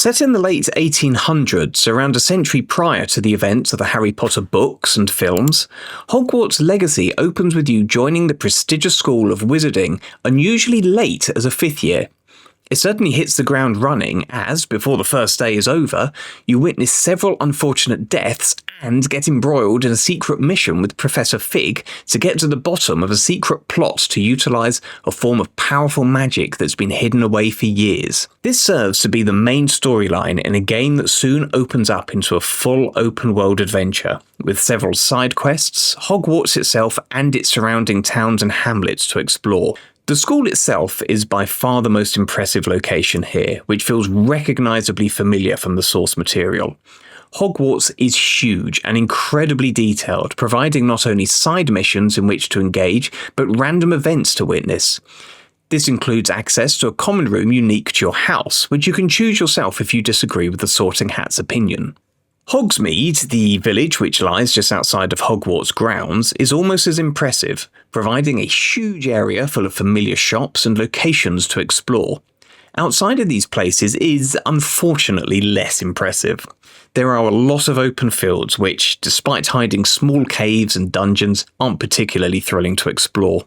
Set in the late 1800s, around a century prior to the events of the Harry Potter books and films, Hogwarts Legacy opens with you joining the prestigious school of wizarding unusually late as a fifth year. It certainly hits the ground running as, before the first day is over, you witness several unfortunate deaths and get embroiled in a secret mission with Professor Fig to get to the bottom of a secret plot to utilise a form of powerful magic that's been hidden away for years. This serves to be the main storyline in a game that soon opens up into a full open-world adventure, with several side quests, Hogwarts itself and its surrounding towns and hamlets to explore. The school itself is by far the most impressive location here, which feels recognisably familiar from the source material. Hogwarts is huge and incredibly detailed, providing not only side missions in which to engage, but random events to witness. This includes access to a common room unique to your house, which you can choose yourself if you disagree with the Sorting Hat's opinion. Hogsmeade, the village which lies just outside of Hogwarts grounds, is almost as impressive, providing a huge area full of familiar shops and locations to explore. Outside of these places is, unfortunately, less impressive. There are a lot of open fields which, despite hiding small caves and dungeons, aren't particularly thrilling to explore.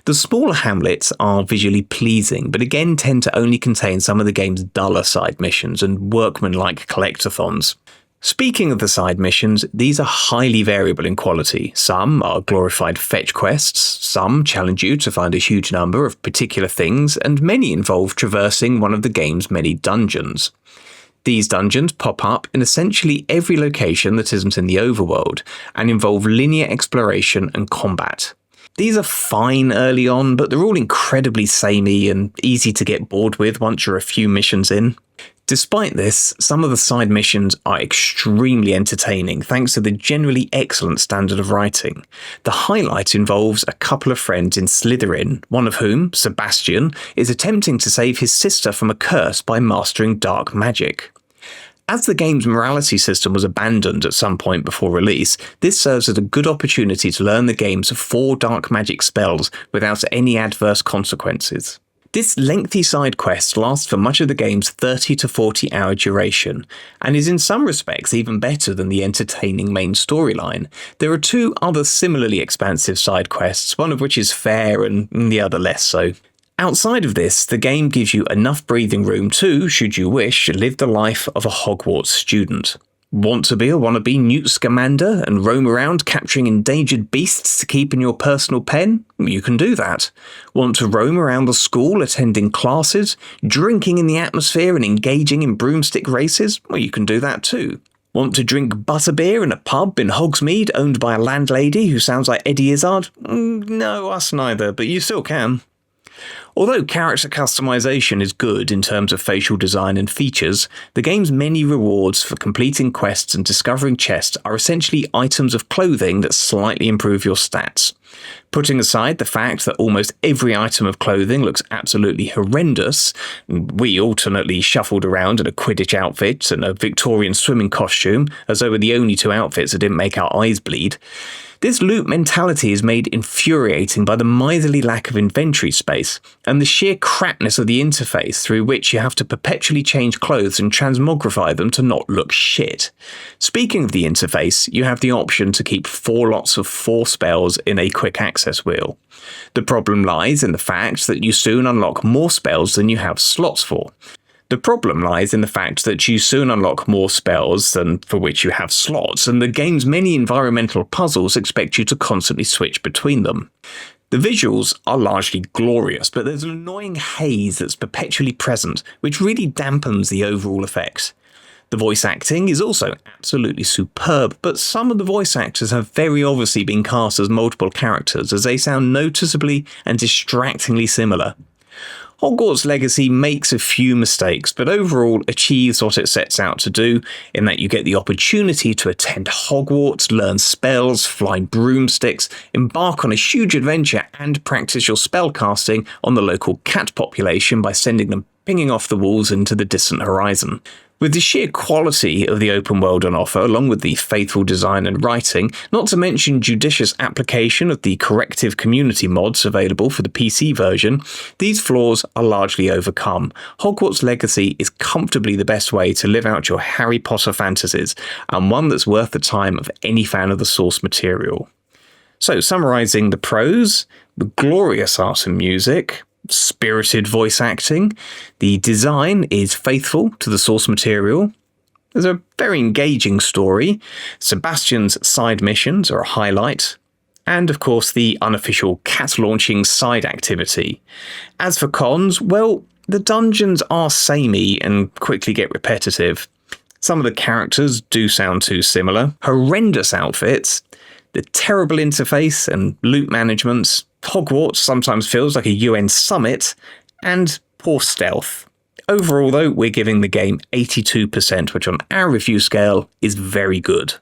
The smaller hamlets are visually pleasing, but again tend to only contain some of the game's duller side missions and workman-like collectathons. Speaking of the side missions, these are highly variable in quality. Some are glorified fetch quests, some challenge you to find a huge number of particular things, and many involve traversing one of the game's many dungeons. These dungeons pop up in essentially every location that isn't in the Overworld, and involve linear exploration and combat. These are fine early on, but they're all incredibly samey and easy to get bored with once you're a few missions in. Despite this, some of the side missions are extremely entertaining thanks to the generally excellent standard of writing. The highlight involves a couple of friends in Slytherin, one of whom, Sebastian, is attempting to save his sister from a curse by mastering dark magic. As the game's morality system was abandoned at some point before release, this serves as a good opportunity to learn the game's 4 dark magic spells without any adverse consequences. This lengthy side quest lasts for much of the game's 30 to 40 hour duration, and is in some respects even better than the entertaining main storyline. There are 2 other similarly expansive side quests, one of which is fair and the other less so. Outside of this, the game gives you enough breathing room to, should you wish, live the life of a Hogwarts student. Want to be a wannabe Newt Scamander and roam around capturing endangered beasts to keep in your personal pen? You can do that. Want to roam around the school attending classes, drinking in the atmosphere and engaging in broomstick races? Well, you can do that too. Want to drink butterbeer in a pub in Hogsmeade owned by a landlady who sounds like Eddie Izzard? No, us neither, but you still can. Although character customization is good in terms of facial design and features, the game's many rewards for completing quests and discovering chests are essentially items of clothing that slightly improve your stats. Putting aside the fact that almost every item of clothing looks absolutely horrendous, we alternately shuffled around in a Quidditch outfit and a Victorian swimming costume, as though were the only 2 outfits that didn't make our eyes bleed. This loot mentality is made infuriating by the miserly lack of inventory space, and the sheer crapness of the interface through which you have to perpetually change clothes and transmogrify them to not look shit. Speaking of the interface, you have the option to keep 4 lots of 4 spells in a quick access wheel. The problem lies in the fact that you soon unlock more spells than you have slots for. The problem lies in the fact that you soon unlock more spells than for which you have slots, and the game's many environmental puzzles expect you to constantly switch between them. The visuals are largely glorious, but there's an annoying haze that's perpetually present, which really dampens the overall effects. The voice acting is also absolutely superb, but some of the voice actors have very obviously been cast as multiple characters, as they sound noticeably and distractingly similar. Hogwarts Legacy makes a few mistakes, but overall achieves what it sets out to do, in that you get the opportunity to attend Hogwarts, learn spells, fly broomsticks, embark on a huge adventure, and practice your spellcasting on the local cat population by sending them pinging off the walls into the distant horizon. With the sheer quality of the open world on offer, along with the faithful design and writing, not to mention judicious application of the corrective community mods available for the PC version, these flaws are largely overcome. Hogwarts Legacy is comfortably the best way to live out your Harry Potter fantasies, and one that's worth the time of any fan of the source material. So, summarising the pros, the glorious art and music, spirited voice acting, the design is faithful to the source material, there's a very engaging story, Sebastian's side missions are a highlight, and of course the unofficial cat-launching side activity. As for cons, well, the dungeons are samey and quickly get repetitive. Some of the characters do sound too similar, horrendous outfits, the terrible interface and loot management, Hogwarts sometimes feels like a UN summit, and poor stealth. Overall though, we're giving the game 82%, which on our review scale is very good.